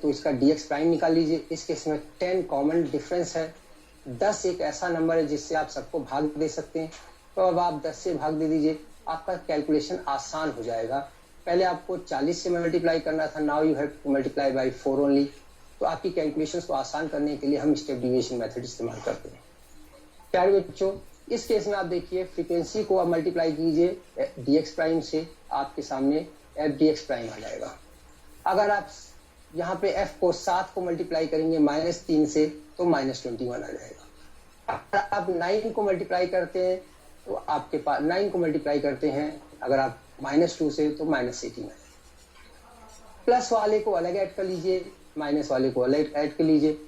तो इसका dx prime निकाल लीजिए। इस केस में 10 कॉमन डिफरेंस है, 10 एक ऐसा नंबर है जिससे आप सबको भाग दे सकते हैं, तो अब आप 10 से भाग दे दीजिए, आपका कैलकुलेशन आसान हो जाएगा। पहले आपको 40 से मल्टीप्लाई करना था, now you have to multiply by 4 only. तो आपकी कैलकुलेशंस को आसान करने के लिए हम स्टेप डिविएशन मेथड इस्तेमाल करते हैं। प्यारे बच्चों, इस केस में आप देखिए फ्रीक्वेंसी को आप मल्टीप्लाई कीजिए dx प्राइम से, आपके सामने f dx प्राइम आ जाएगा। अगर आप यहाँ पे f को 7 को मल्टीप्लाई करेंगे -3 से तो -21 आ जाएगा। अगर आप 9 को मल्टीप्लाई करते हैं तो आपके पास 9 को मल्टीप्लाई करते हैं अगर आप -2 से तो -18 आ जाएगा। प्लस वाले को अलग ऐड कर लीजिए, माइनस वाले को अलग ऐड कर लीजिए,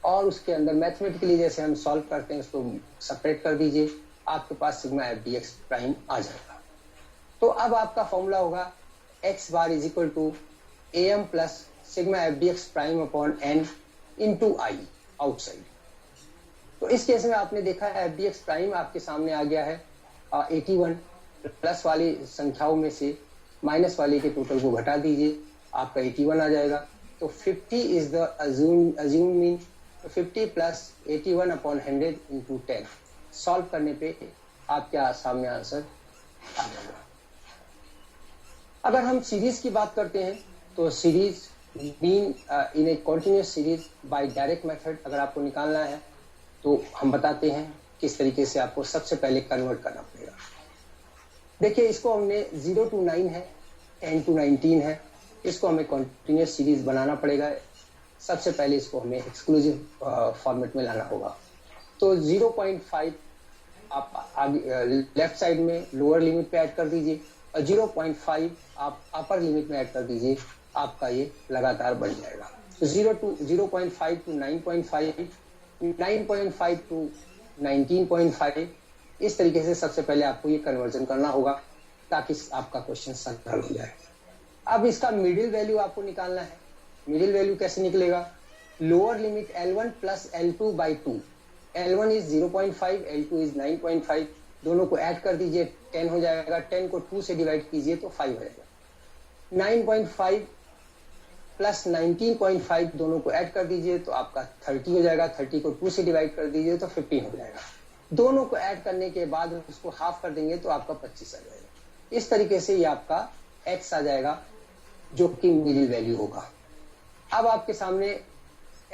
और उसके अंदर मैथमेटिकली जैसे हम सॉल्व करते हैं उसको सेपरेट कर दीजिए, आपके पास sigma F D X prime आ जाएगा। तो अब आपका फॉर्मूला होगा X bar is equal to A M plus sigma F D X prime upon N into I outside. तो इस केस में आपने देखा है एफ डी एक्स प्राइम आपके सामने आ गया है 81, प्लस वाली संख्याओं में से माइनस वाले के टोटल को घटा दीजिए, आपका 81 आ जाएगा। तो 50 is the assume mean, 50 plus 81 upon 100 into 10 solve करने पे आपके सामने आंसर आ जाएगा। अगर हम सीरीज की बात करते हैं तो series mean in a continuous series by direct method अगर आपको निकालना है तो हम बताते हैं किस तरीके से आपको सबसे पहले कन्वर्ट करना पड़ेगा। देखिए इसको हमने 0 to 9 है, 10 to 19 है, इसको हमें कॉन्टिन्यूस सीरीज बनाना पड़ेगा। सबसे पहले इसको हमें एक्सक्लूसिव फॉर्मेट में लाना होगा। तो 0.5 आप आगे लेफ्ट साइड में लोअर लिमिट पे ऐड कर दीजिए और 0.5 आप अपर लिमिट में ऐड कर दीजिए, आपका ये लगातार बढ़ जाएगा। तो 0.5 to 9.5, 9.5 to 19.5, इस तरीके से सबसे पहले आपको ये कन्वर्जन करना होगा ताकि आपका क्वेश्चन सरल हो जाए। अब इसका मिडिल वैल्यू आपको निकालना है। मिडिल वैल्यू कैसे निकलेगा? Lower limit L1 plus L2 by 2, L1 is 0.5, L2 is 9.5, दोनों को ऐड कर दीजिए 10 हो जाएगा, 10 को 2 से डिवाइड कीजिए तो 5 हो जाएगा। 9.5 प्लस 19.5 दोनों को ऐड कर दीजिए तो आपका 30 हो जाएगा, 30 को 2 से डिवाइड कर दीजिए तो 15 हो जाएगा। दोनों को ऐड करने के बाद उसको हाफ कर देंगे तो आपका 25 आ जाएगा। इस तरीके से ये आपका x आ जाएगा जो कि मिडिल वैल्यू होगा। अब आपके सामने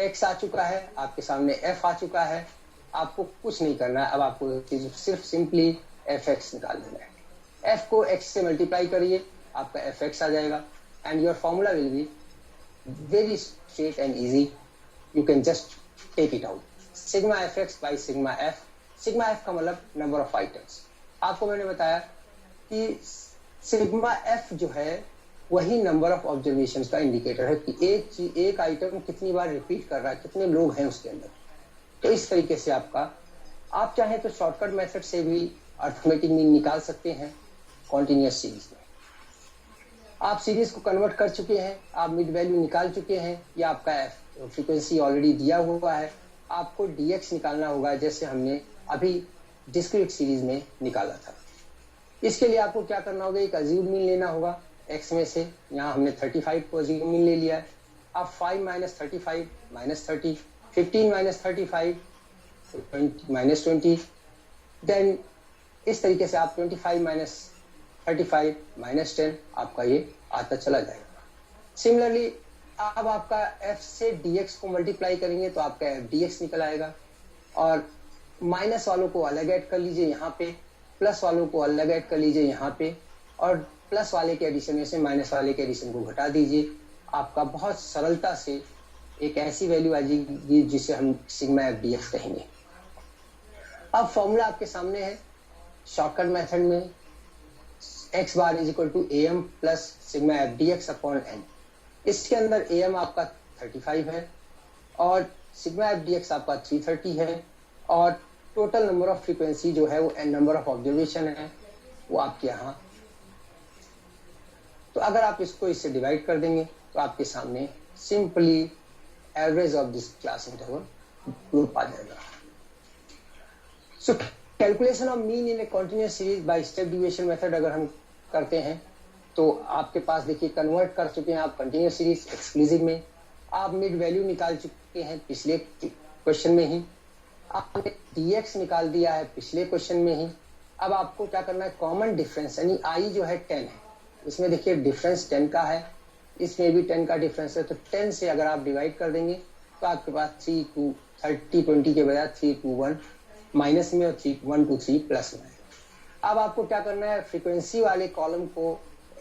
x आ चुका है, आपके सामने f आ चुका है, आपको कुछ नहीं करना है। अब आपको सिर्फ सिंपली fx निकाल देना है। f को x से मल्टीप्लाई करिए, आपका fx आ जाएगा and your formula will be very straight and easy, you can just take it out. Sigma fx by sigma f, sigma f का मतलब नंबर ऑफ आइटम्स। आपको मैंने बताया कि सिग्मा f जो है वही नंबर ऑफ ऑब्जर्वेशंस का इंडिकेटर है कि एक आइटम कितनी बार रिपीट कर रहा है, कितने लोग हैं उसके अंदर। तो इस तरीके से आप चाहें तो शॉर्टकट मेथड से भी अर्थमेटिक मीन निकाल सकते हैं कॉन्टिन्यूअस सीरीज में। आप सीरीज को कन्वर्ट कर चुके हैं, आप मिड वैल्यू निकाल चुके हैं, या आपका फ्रीक्वेंसी ऑलरेडी दिया हुआ है, आपको dx निकालना होगा जैसे हमने अभी डिस्क्रीट सीरीज में निकाला था। इसके लिए आपको क्या करना होगा, एक अज्यूम मीन लेना होगा x में से। यहाँ हमने 35 को अज्यूम मीन ले लिया है। अब 5 minus 35 minus 30, 15 minus 35 minus 20, then इस तरीके से आप 25 माइनस 35 माइनस 10 आपका ये आता चला जाएगा। सिमिलरली अब आपका f से dx को मल्टीप्लाई करेंगे तो आपका f dx निकल आएगा, और माइनस वालों को अलग ऐड कर लीजिए यहाँ पे, प्लस वालों को अलग ऐड कर लीजिए यहाँ पे, और प्लस वाले के एडिशन में से माइनस वाले के एडिशन को घटा दीजिए। आपका बहुत सरलता से एक ऐसी वैल्यू आ जाएगी जिसे हम सिग्मा एफ डी एक्स कहेंगे। अब फॉर्मूला आपके सामने है शॉर्टकट मेथड में, X bar is equal to A M plus sigma F D X upon N. इसके अंदर ए एम आपका 35 है और सिग्मा एफ डी एक्स आपका 330 है, और टोटल नंबर ऑफ फ्रीक्वेंसी जो है वो एन नंबर ऑफ ऑब्जर्वेशन है वो आपके यहाँ। तो अगर आप इसको इससे डिवाइड कर देंगे तो आपके सामने simply average of this class interval group आ जाएगा। So calculation of mean in a continuous series by step deviation method अगर हम करते हैं तो आपके पास देखिए कन्वर्ट कर चुके हैं आप कंटिन्यूअस सीरीज एक्सक्लूसिव में। आप मिड वैल्यू निकाल चुके हैं पिछले क्वेश्चन में ही, आपने dx निकाल दिया है पिछले क्वेश्चन में ही। अब आपको क्या करना है, कॉमन डिफरेंस यानी i जो है 10 है, इसमें देखिए डिफरेंस 10 का है, इसमें भी 10 का डिफरेंस है, तो 10 से अगर आप डिवाइड कर देंगे तो आपके पास 3 2 30 20 के बजाय 3 2 1 माइनस में और 3 1 2 3 प्लस में। अब आपको क्या करना है, फ्रीक्वेंसी वाले कॉलम को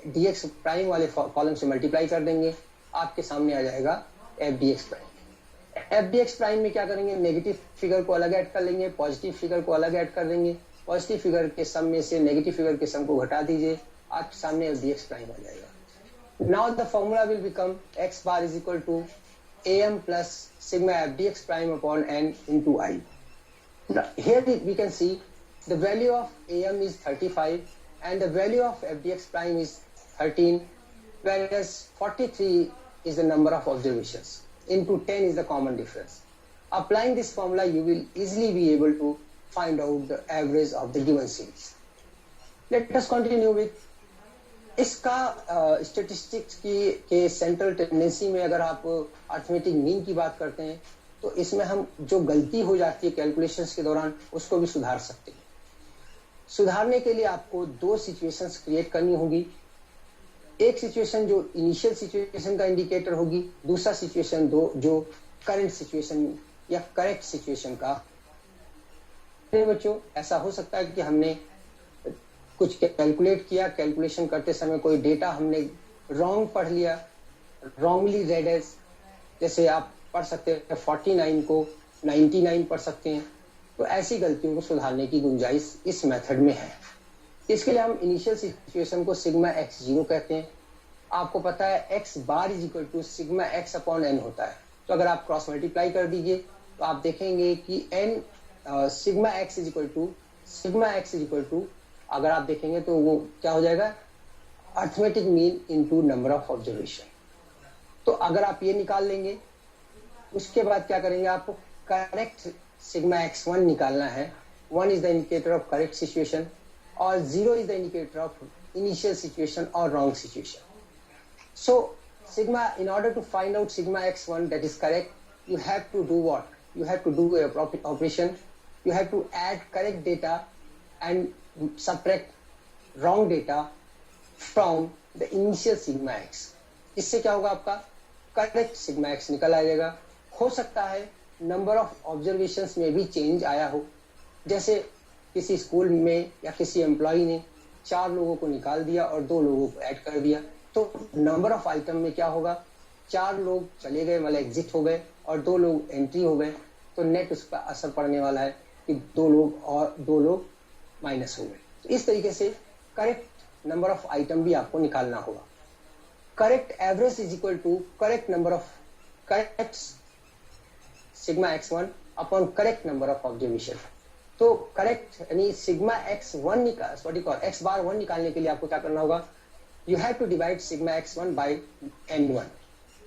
dx प्राइम वाले कॉलम से मल्टीप्लाई कर देंगे, आपके सामने आ जाएगा F D X prime. F D X prime में क्या करेंगे, नेगेटिव फिगर को अलग ऐड कर लेंगे, पॉजिटिव फिगर को अलग ऐड कर देंगे, पॉजिटिव फिगर के सम में से नेगेटिव फिगर के सम को घटा दीजिए, आपके सामने एफ डी एक्स प्राइम आ जाएगा। Now the formula will become x बार इज इक्वल टू am plus sigma f dx prime upon n into I. Now, here we can see the value of am is 35 and the value of f dx prime is 13, whereas 43 is the number of observations. Into 10 is the common difference. Applying this formula, you will easily be able to find out the average of the given series. Let us continue with इसका statistics के central tendency में अगर आप arithmetic mean की बात करते हैं तो इसमें हम जो गलती हो जाती है कैलकुलेशंस के दौरान उसको भी सुधार सकते हैं। सुधारने के लिए आपको दो सिचुएशंस क्रिएट करनी होगी। एक सिचुएशन जो इनिशियल सिचुएशन का इंडिकेटर होगी, दूसरा सिचुएशन जो करंट सिचुएशन या करेक्ट सिचुएशन का। बच्चों, ऐसा हो सकता है कि हमने कुछ कैलकुलेट किया, कैलकुलेशन करते समय कोई डेटा हमने रॉन्ग पढ़ लिया, रॉन्गली रेड एज, जैसे आप पढ़ सकते हैं 49 को 99 पढ़ सकते हैं। तो ऐसी गलतियों को सुधारने की गुंजाइश इस मेथड में है। इसके लिए हम इनिशियल सिचुएशन को सिग्मा एक्स जीरो कहते हैं। आपको पता है X bar is equal to sigma X upon N होता है, तो अगर आप क्रॉस मल्टीप्लाई कर दीजिए तो आप देखेंगे कि N sigma X is equal to अगर आप देखेंगे तो वो क्या हो जाएगा, arithmetic mean into number of observation. तो अगर आप ये निकाल लेंगे, उसके बाद क्या करेंगे, आपको करेक्ट सिग्मा एक्स वन निकालना है। 1 is the indicator of correct situation और 0 is the indicator of initial situation और wrong situation. So sigma, in order to find out sigma x1 that is correct, you have to do what? You have to do a operation. You have to add correct data and subtract wrong data from the initial sigma x. इससे क्या होगा, आपका correct sigma x निकल आ जाएगा। हो सकता है number of observations में भी चेंज आया हो, जैसे किसी स्कूल में या किसी एम्प्लॉय ने 4 लोगों को निकाल दिया और 2 लोगों को ऐड कर दिया, तो नंबर ऑफ आइटम में क्या होगा, 4 लोग चले गए मतलब एग्जिट हो गए और 2 लोग एंट्री हो गए, तो नेट उस पर असर पड़ने वाला है कि 2 लोग और 2 लोग माइनस हो गए। तो इस तरीके से करेक्ट नंबर ऑफ आइटम भी आपको निकालना होगा। Correct average is equal to correct number of correct sigma X one upon correct number of observation. तो करेक्ट यानी sigma X one X bar one निकालने के लिए आपको क्या करना होगा, you have to divide sigma x1 by n1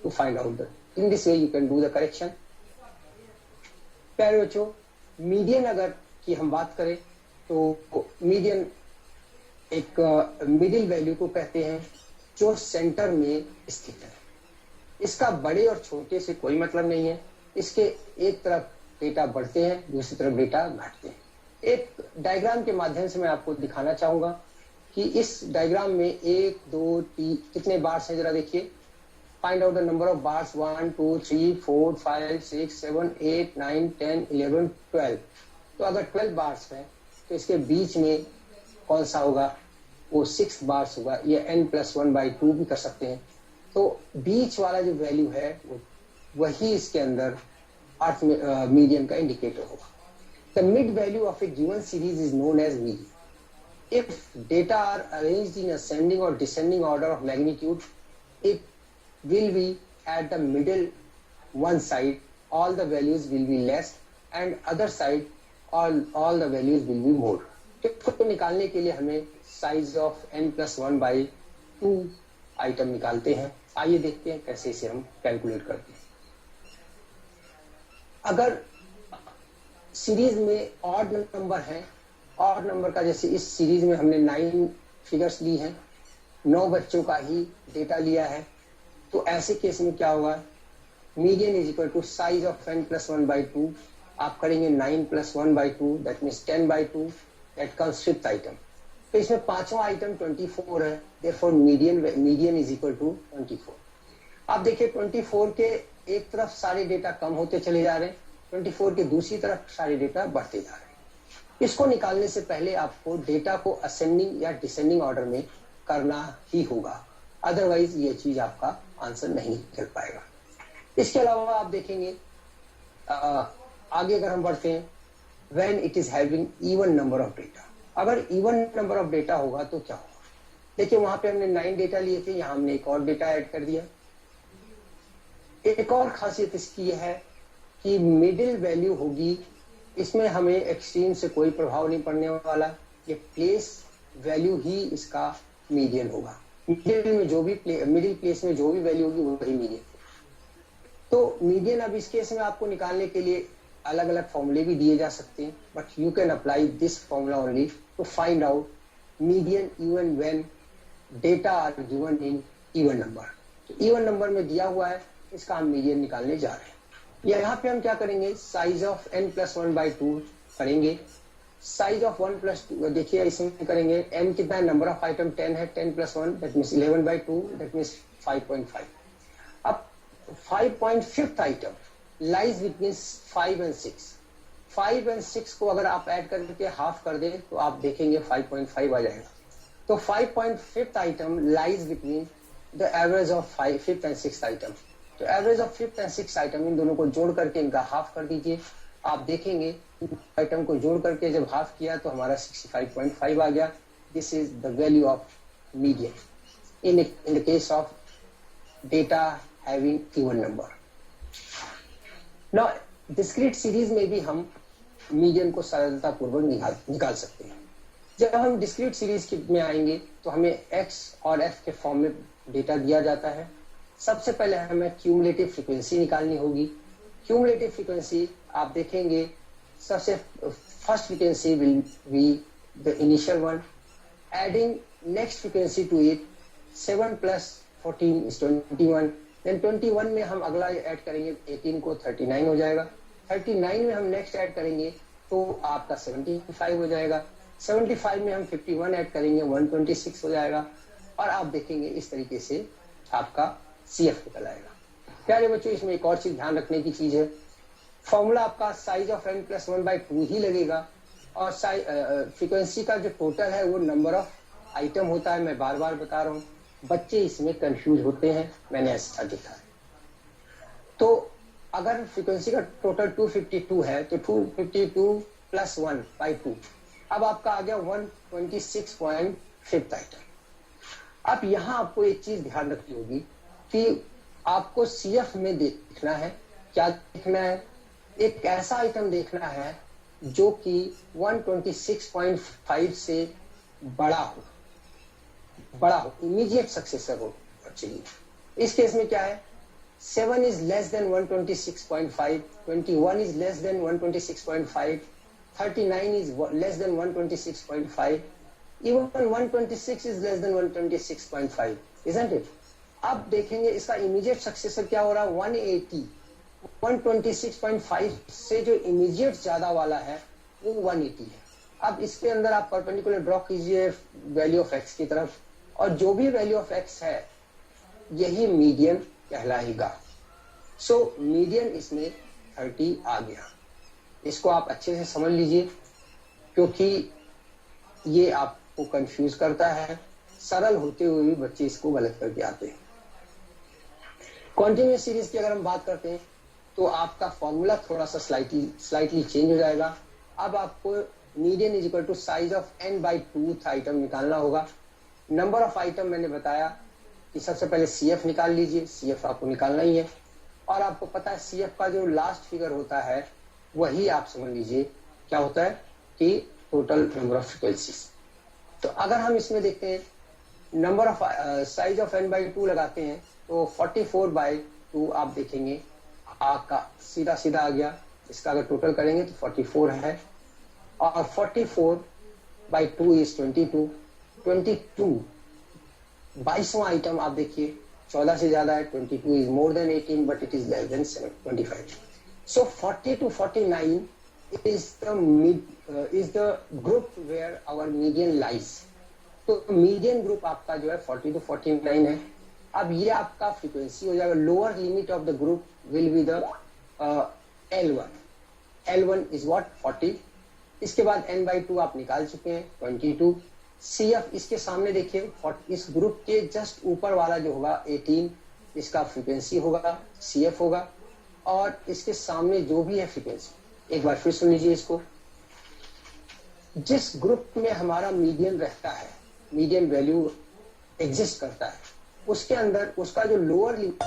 to find out the, in this way you can do the correction. प्यारे बच्चों, मीडियन अगर की हम बात करें तो मीडियन एक मिडिल वैल्यू को कहते हैं जो सेंटर में स्थित है। इसका बड़े और छोटे से कोई मतलब नहीं है, इसके एक तरफ डेटा बढ़ते हैं, दूसरी तरफ डेटा घटते हैं। एक डायग्राम के माध्यम से मैं आपको दिखाना चाहूंगा कि इस डायग्राम में 1 2 3 कितने बार्स हैं, जरा देखिए। Find out the number of bars 1 2 3 4 5 6 7 8 9 10 11 12। तो अगर 12 बार्स हैं तो इसके बीच में कौन सा होगा, वो 6 बार्स होगा। ये n+1/2 भी कर सकते हैं। तो बीच वाला जो वैल्यू है वही इसके अंदर अर्थ मीडियन का इंडिकेटर होगा। The mid value of a given series is known as median. If data are arranged in ascending or descending order of magnitude, it will be at the middle one side, all the values will be less, and other side, all the values will be more. तो इसको निकालने के लिए हमें size of n+1/2 item निकालते हैं। आइए देखते हैं कैसे इसे हम कैलकुलेट करते हैं। अगर सीरीज में ऑड नंबर है, और नंबर का जैसे इस सीरीज में हमने 9 फिगर्स ली हैं, 9 बच्चों का ही डेटा लिया है, तो ऐसे केस में क्या होगा, median is equal to size of n plus 1/2, आप करेंगे 9 plus 1/2, that means 10/2, that comes fifth item. तो इसमें पांचवा आइटम 24 है, therefore median is equal to 24। आप देखिए 24 के एक तरफ सारे डेटा कम होते चले जा रहे हैं, 24 के दूसरी तरफ सारे डेटा बढ़ते जा रहे हैं। इसको निकालने से पहले आपको डेटा को असेंडिंग या डिसेंडिंग ऑर्डर में करना ही होगा, अदरवाइज ये चीज आपका आंसर नहीं निकल पाएगा। इसके अलावा आप देखेंगे आगे अगर हम बढ़ते हैं, when it is having even number of data, अगर इवन नंबर ऑफ डेटा होगा तो क्या होगा। देखिए वहां पे हमने 9 डेटा लिए थे, यहां हमने एक और डेटा ऐड कर दिया। एक और खासियत इसकी यह है कि मिडिल वैल्यू होगी, इसमें हमें एक्सट्रीम से कोई प्रभाव नहीं पड़ने वाला, ये प्लेस वैल्यू ही इसका मीडियन होगा। मिडिल प्लेस में जो भी वैल्यू होगी वही मीडियन। तो मीडियन अब इस केस में आपको निकालने के लिए अलग अलग फॉर्मूले भी दिए जा सकते हैं, but you can apply this formula only to find out median even when data are given in even number. तो इवन नंबर में दिया हुआ है, इसका हम मीडियन निकालने जा रहे हैं। यहाँ पे हम क्या करेंगे, साइज ऑफ n प्लस 1/2 करेंगे। साइज ऑफ 1 प्लस 2 देखिए इसमें करेंगे, n कितना है, नंबर ऑफ आइटम 10 है, 10 plus 1 that means 11/2, that means 5.5। अब 5.5th item lies between 5 and 6। 5 and 6 को अगर आप ऐड करके हाफ कर दें तो आप देखेंगे 5.5 आ जाएगा। तो 5.5th item lies between the average of 5th and 6th item. तो average of 5th and 6th item, इन दोनों को जोड़ करके इनका हाफ कर दीजिए। आप देखेंगे आइटम को जोड़ करके जब हाफ किया तो हमारा 65.5 आ गया। This is the value of median in the case of data having even number. Now discrete series में भी हम मीडियन को सरलता पूर्वक निकाल सकते हैं। जब हम डिस्क्रीट सीरीज में आएंगे तो हमें x और f के फॉर्म में डेटा दिया जाता है। सबसे पहले हमें क्यूमुलेटिव फ्रीक्वेंसी निकालनी होगी। क्यूमुलेटिव फ्रीक्वेंसी आप देखेंगे, सबसे first frequency will be the initial one, adding next frequency to it, 7 plus 14 is 21। Then 21 में हम अगला ऐड करेंगे 18 को 39 हो जाएगा। 39 में हम नेक्स्ट ऐड करेंगे तो आपका 75 हो जाएगा। 75 में हम 51 ऐड करेंगे 126 हो जाएगा। और आप देखेंगे इस तरीके से आपका CF निकल आएगा। प्यारे बच्चों, इसमें एक और चीज ध्यान रखने की चीज है, फॉर्मूला आपका साइज ऑफ n प्लस 1/2 ही लगेगा और फ्रीक्वेंसी का जो टोटल है वो नंबर ऑफ आइटम होता है। मैं बार बार बता रहा हूँ, बच्चे इसमें कंफ्यूज होते हैं, मैंने ऐसा देखा है। तो अगर फ्रीक्वेंसी का टोटल 252 है तो 252 प्लस 1/2, अब आपका आ गया 126.5 आइटम। अब यहाँ आपको एक चीज ध्यान रखनी होगी कि आपको CF में देखना है, क्या देखना है, एक ऐसा आइटम देखना है जो कि 126.5 से बड़ा हो, इमीडिएट सक्सेसर हो चाहिए। इस केस में क्या है, 7 is less than 126.5, 21 is less than 126.5, 39 is less than 126.5, even 126 is less than 126.5, isn't it? अब देखेंगे इसका इमीडिएट सक्सेसर क्या हो रहा है, 180, 126.5 से जो इमीडिएट ज्यादा वाला है वो 180 है। अब इसके अंदर आप परपेंडिकुलर ड्रॉ कीजिए वैल्यू ऑफ x की तरफ, और जो भी वैल्यू ऑफ x है यही मीडियन कहलाएगा। सो मीडियन इसमें 30 आ गया। इसको आप अच्छे से समझ लीजिए क्योंकि ये आपको कंफ्यूज करता है, सरल होते हुए भी बच्चे इसको गलत करके आते हैं। कॉन्टिन्यूअस सीरीज की अगर हम बात करते हैं तो आपका फॉर्मूला थोड़ा सा स्लाइटली चेंज हो जाएगा। अब आपको median is equal to size of n/2 item निकालना होगा। नंबर ऑफ आइटम मैंने बताया कि सबसे पहले CF निकाल लीजिए, CF आपको निकालना ही है। और आपको पता है CF का जो लास्ट फिगर होता है वही आप समझ लीजिए क्या होता है कि टोटल नंबर ऑफ फ्रीक्वेंसीज। तो अगर हम इसमें देखते हैं number of size of n/2 लगाते हैं तो 44/2 आप देखेंगे आपका सीधा सीधा आ गया। इसका अगर टोटल करेंगे तो 44 है और 44/2 इज 22। 22 22वां आइटम आप देखिए 14 से ज्यादा है, 22 is more than 18 but it is less than 25. So 40 to 49 is the group where our median lies. तो मीडियन ग्रुप आपका जो है 40 to 49 है. अब ये आपका फ्रीक्वेंसी हो जाएगा. Lower limit of the group will be the L1. L1 is what 40. इसके बाद n/2 आप निकाल चुके हैं 22. CF इसके सामने देखिए, इस ग्रुप के जस्ट ऊपर वाला जो होगा 18, इसका फ्रीक्वेंसी होगा, CF होगा. और इसके सामने जो भी है फ्रीक्वेंसी, एक बार फिर सुन लीजिए इसको. जिस ग्रुप में हमारा मीडियन रहता है, मीडियन वैल्यू एग्जिस्ट करता है, उसके अंदर उसका जो लोअर लिमिट